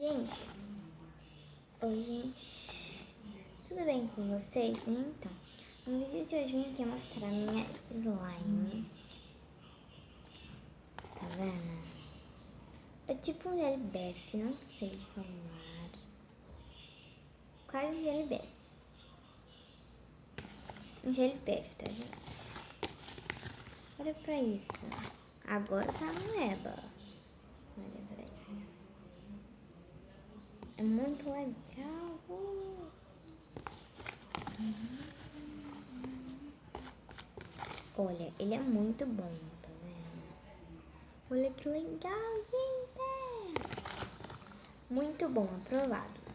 Gente, oi gente, tudo bem com vocês? Então, no vídeo de hoje eu vim aqui mostrar minha slime. Tá vendo? É tipo um gel bef, não sei falar. Quase gel bef. Um gel bef, tá gente? Olha pra isso. Agora tá no eba. Olha pra isso. É muito legal. Olha, ele é muito bom, tá vendo? Olha que legal, gente! Muito bom, aprovado.